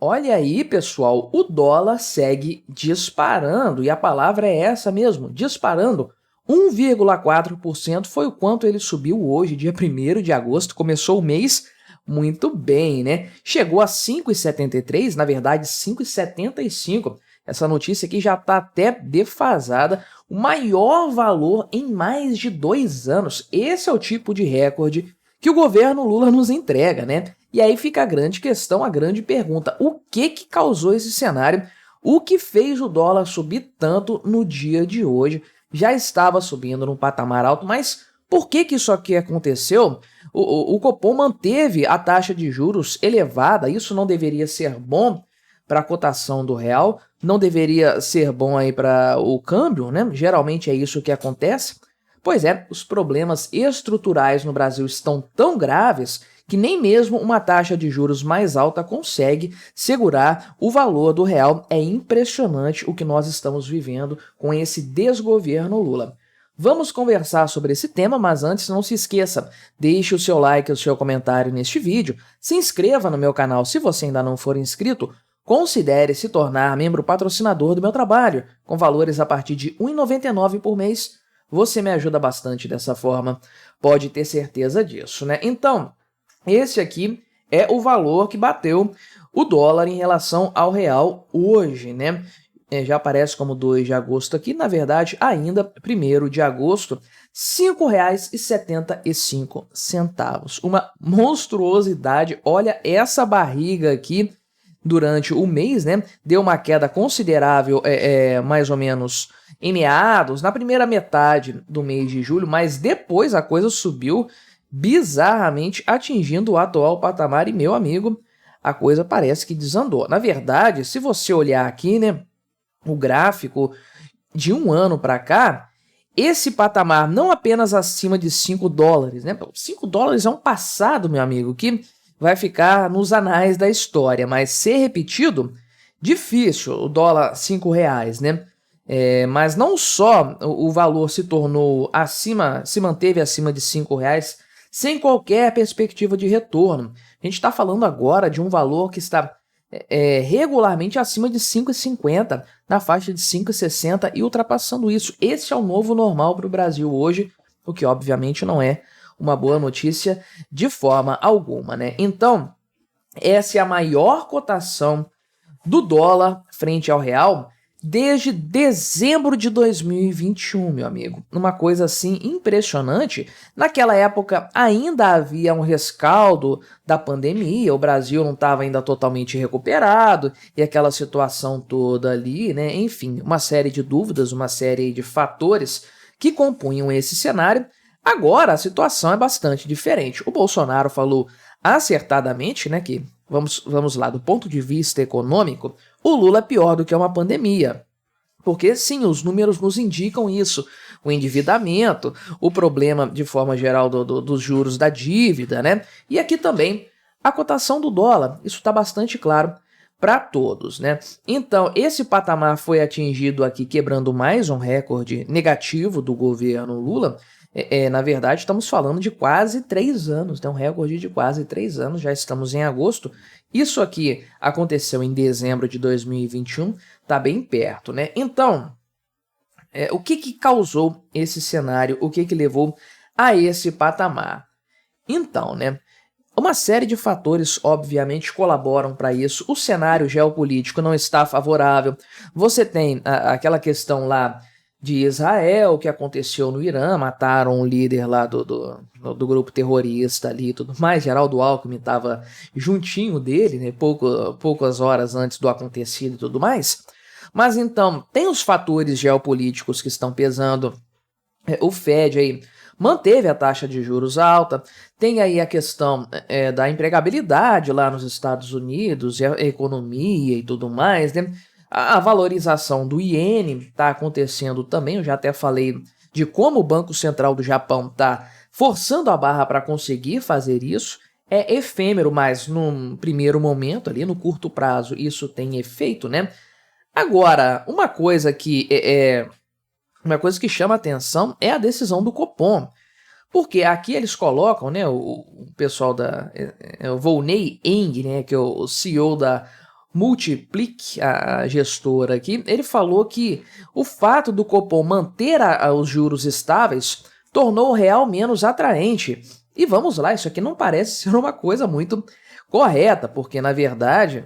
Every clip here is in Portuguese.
Olha aí, pessoal, o dólar segue disparando, e a palavra é essa mesmo, disparando. 1,4% foi o quanto ele subiu hoje, dia 1º de agosto, começou o mês muito bem, né? Chegou a 5,73, na verdade 5,75. Essa notícia aqui já está até defasada, o maior valor em mais de 2 anos. Esse é o tipo de recorde que o governo Lula nos entrega, né? E aí fica a grande questão, a grande pergunta: o que causou esse cenário? O que fez o dólar subir tanto no dia de hoje? Já estava subindo num patamar alto, mas por que isso aqui aconteceu? O Copom manteve a taxa de juros elevada, isso não deveria ser bom para a cotação do real, não deveria ser bom aí para o câmbio, né? Geralmente é isso que acontece. Pois é, os problemas estruturais no Brasil estão tão graves que nem mesmo uma taxa de juros mais alta consegue segurar o valor do real. É impressionante o que nós estamos vivendo com esse desgoverno Lula. Vamos conversar sobre esse tema, mas antes não se esqueça, deixe o seu like e o seu comentário neste vídeo, se inscreva no meu canal se você ainda não for inscrito, considere se tornar membro patrocinador do meu trabalho, com valores a partir de R$ 1,99 por mês. Você me ajuda bastante dessa forma, pode ter certeza disso, né? Então, esse aqui é o valor que bateu o dólar em relação ao real hoje, né? Já aparece como 2 de agosto aqui, na verdade, ainda 1º de agosto, R$ 5,75. Uma monstruosidade, olha essa barriga aqui durante o mês, né? Deu uma queda considerável, mais ou menos em meados, na primeira metade do mês de julho, mas depois a coisa subiu bizarramente, atingindo o atual patamar e, meu amigo, a coisa parece que desandou. Na verdade, se você olhar aqui, né, o gráfico de um ano para cá, esse patamar não apenas acima de 5 dólares, né? 5 dólares é um passado, meu amigo, que vai ficar nos anais da história, mas ser repetido, difícil, o dólar R$ 5, né? Mas não só o valor se tornou acima, se manteve acima de R$ 5, sem qualquer perspectiva de retorno. A gente está falando agora de um valor que está regularmente acima de 5,50, na faixa de 5,60 e ultrapassando isso. Esse é o novo normal para o Brasil hoje, o que obviamente não é uma boa notícia de forma alguma, né? Então, essa é a maior cotação do dólar frente ao real desde dezembro de 2021, meu amigo. Uma coisa assim impressionante. Naquela época ainda havia um rescaldo da pandemia, o Brasil não estava ainda totalmente recuperado e aquela situação toda ali, né? Enfim, uma série de dúvidas, uma série de fatores que compunham esse cenário. Agora a situação é bastante diferente. O Bolsonaro falou acertadamente, né, que vamos lá, do ponto de vista econômico, o Lula é pior do que uma pandemia. Porque sim, os números nos indicam isso. O endividamento, o problema de forma geral dos juros da dívida, né? E aqui também a cotação do dólar. Isso está bastante claro para todos, né? Então, esse patamar foi atingido aqui quebrando mais um recorde negativo do governo Lula. Na verdade, estamos falando de quase 3 anos, né? Um recorde de quase 3 anos, já estamos em agosto. Isso aqui aconteceu em dezembro de 2021, tá bem perto, né? Então, o que causou esse cenário? O que levou a esse patamar? Então, né? Uma série de fatores, obviamente, colaboram para isso. O cenário geopolítico não está favorável. Você tem aquela questão lá de Israel, que aconteceu no Irã, mataram um líder lá do grupo terrorista ali e tudo mais. Geraldo Alckmin estava juntinho dele, né, poucas horas antes do acontecido e tudo mais. Mas então, tem os fatores geopolíticos que estão pesando. O Fed aí manteve a taxa de juros alta, tem aí a questão da empregabilidade lá nos Estados Unidos, e a economia e tudo mais, né? A valorização do iene está acontecendo também, eu já até falei de como o Banco Central do Japão está forçando a barra para conseguir fazer isso. É efêmero, mas num primeiro momento, ali no curto prazo, isso tem efeito, né? Agora, uma coisa que chama atenção é a decisão do Copom, porque aqui eles colocam, né, o pessoal o Volney Eng, né, que é o CEO da Multiplique, a gestora aqui, ele falou que o fato do Copom manter os juros estáveis tornou o real menos atraente. E vamos lá, isso aqui não parece ser uma coisa muito correta, porque na verdade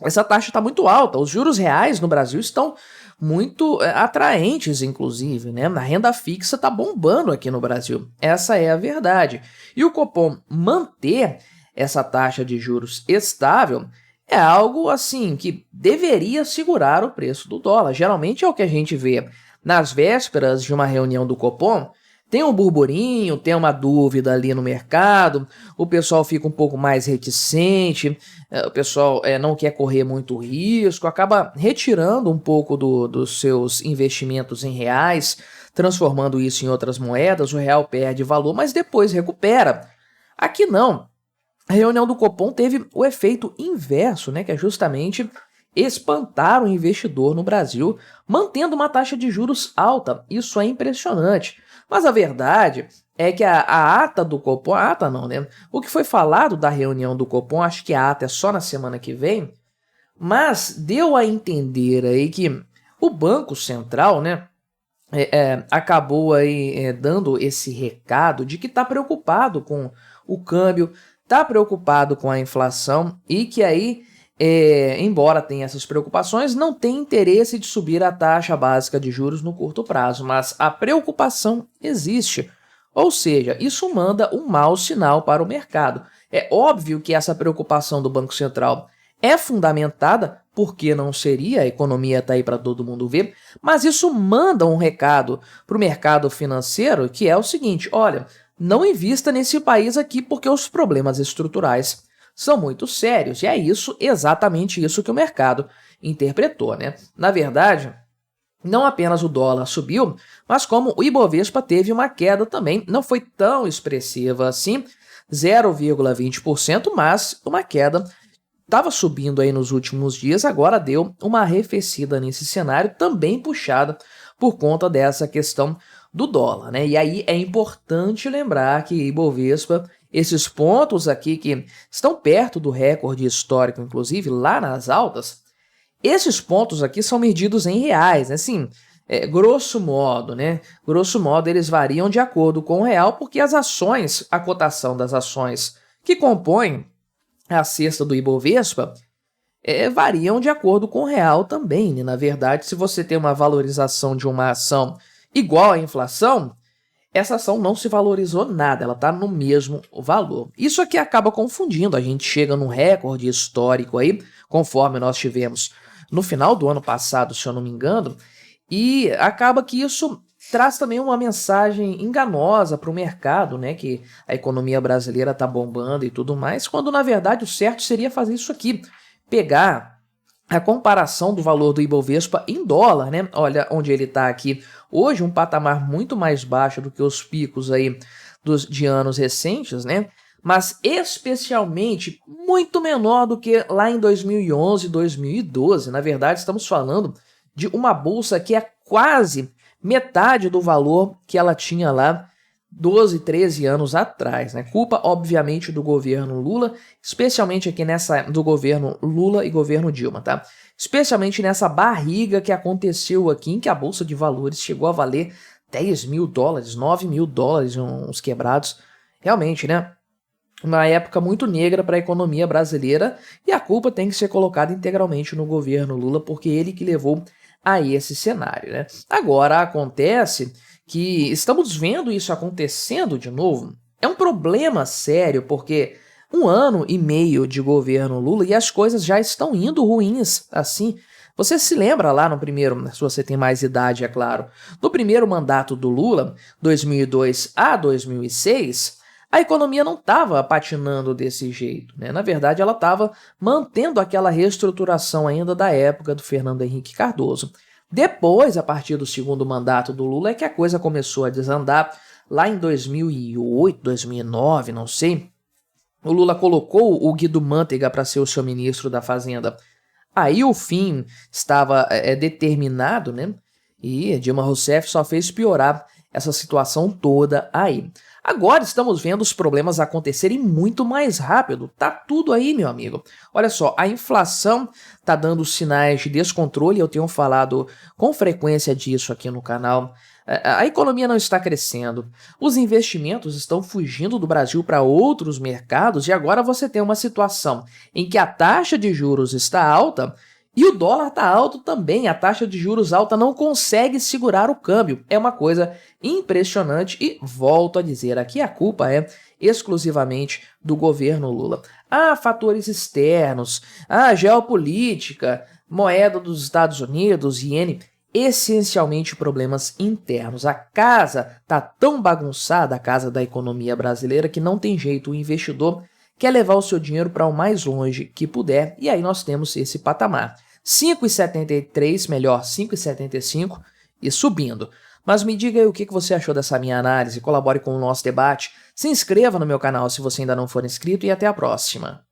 essa taxa está muito alta. Os juros reais no Brasil estão muito atraentes, inclusive, né? A renda fixa está bombando aqui no Brasil. Essa é a verdade. E o Copom manter essa taxa de juros estável é algo assim que deveria segurar o preço do dólar. Geralmente é o que a gente vê nas vésperas de uma reunião do Copom. Tem um burburinho, tem uma dúvida ali no mercado, o pessoal fica um pouco mais reticente, o pessoal não quer correr muito risco, acaba retirando um pouco dos seus investimentos em reais, transformando isso em outras moedas, o real perde valor, mas depois recupera. Aqui não. A reunião do Copom teve o efeito inverso, né, que é justamente espantar o investidor no Brasil, mantendo uma taxa de juros alta. Isso é impressionante. Mas a verdade é que a ata do Copom, a ata não, né? O que foi falado da reunião do Copom, acho que a ata é só na semana que vem, mas deu a entender aí que o Banco Central, né, acabou aí dando esse recado de que está preocupado com o câmbio, está preocupado com a inflação e que aí, embora tenha essas preocupações, não tem interesse de subir a taxa básica de juros no curto prazo, mas a preocupação existe. Ou seja, isso manda um mau sinal para o mercado. É óbvio que essa preocupação do Banco Central é fundamentada, porque não seria, a economia está aí para todo mundo ver, mas isso manda um recado para o mercado financeiro que é o seguinte: olha, não invista nesse país aqui porque os problemas estruturais são muito sérios, e é isso, exatamente isso que o mercado interpretou, né? Na verdade, não apenas o dólar subiu, mas como o Ibovespa teve uma queda também, não foi tão expressiva assim, 0,20%, mas uma queda. Estava subindo aí nos últimos dias, agora deu uma arrefecida nesse cenário, também puxada por conta dessa questão do dólar, né? E aí é importante lembrar que Ibovespa, esses pontos aqui que estão perto do recorde histórico, inclusive lá nas altas, esses pontos aqui são medidos em reais, né? Assim, grosso modo, né? Grosso modo, eles variam de acordo com o real, porque as ações, a cotação das ações que compõem a cesta do Ibovespa variam de acordo com o real também, né? Na verdade, se você tem uma valorização de uma ação igual à inflação, essa ação não se valorizou nada, ela está no mesmo valor. Isso aqui acaba confundindo, a gente chega num recorde histórico aí, conforme nós tivemos no final do ano passado, se eu não me engano, e acaba que isso traz também uma mensagem enganosa para o mercado, né, que a economia brasileira está bombando e tudo mais, quando na verdade o certo seria fazer isso aqui, pegar a comparação do valor do Ibovespa em dólar, né? Olha onde ele está aqui hoje, um patamar muito mais baixo do que os picos aí de anos recentes, né? Mas especialmente muito menor do que lá em 2011, 2012. Na verdade, estamos falando de uma bolsa que é quase metade do valor que ela tinha lá 12, 13 anos atrás, né? Culpa, obviamente, do governo Lula, especialmente aqui do governo Lula e governo Dilma, tá? Especialmente nessa barriga que aconteceu aqui, em que a Bolsa de Valores chegou a valer 10 mil dólares, 9 mil dólares, uns quebrados. Realmente, né? Uma época muito negra para a economia brasileira, e a culpa tem que ser colocada integralmente no governo Lula, porque ele que levou a esse cenário, né? Agora acontece que estamos vendo isso acontecendo de novo. É um problema sério, porque 1 ano e meio de governo Lula e as coisas já estão indo ruins assim. Você se lembra lá no primeiro, se você tem mais idade, é claro, no primeiro mandato do Lula, 2002 a 2006, a economia não estava patinando desse jeito, né? Na verdade, ela estava mantendo aquela reestruturação ainda da época do Fernando Henrique Cardoso. Depois, a partir do segundo mandato do Lula, é que a coisa começou a desandar. Lá em 2008, 2009, não sei, o Lula colocou o Guido Mantega para ser o seu ministro da Fazenda. Aí o fim estava determinado, né? E Dilma Rousseff só fez piorar essa situação toda aí. Agora estamos vendo os problemas acontecerem muito mais rápido. Tá tudo aí, meu amigo. Olha só, a inflação tá dando sinais de descontrole, eu tenho falado com frequência disso aqui no canal. A economia não está crescendo, os investimentos estão fugindo do Brasil para outros mercados e agora você tem uma situação em que a taxa de juros está alta e o dólar está alto também. A taxa de juros alta não consegue segurar o câmbio. É uma coisa impressionante e volto a dizer, aqui a culpa é exclusivamente do governo Lula. Há fatores externos, há geopolítica, moeda dos Estados Unidos, iene, essencialmente problemas internos. A casa tá tão bagunçada, a casa da economia brasileira, que não tem jeito, o investidor quer levar o seu dinheiro para o mais longe que puder, e aí nós temos esse patamar. 5,73, melhor, 5,75 e subindo. Mas me diga aí o que você achou dessa minha análise, colabore com o nosso debate, se inscreva no meu canal se você ainda não for inscrito e até a próxima.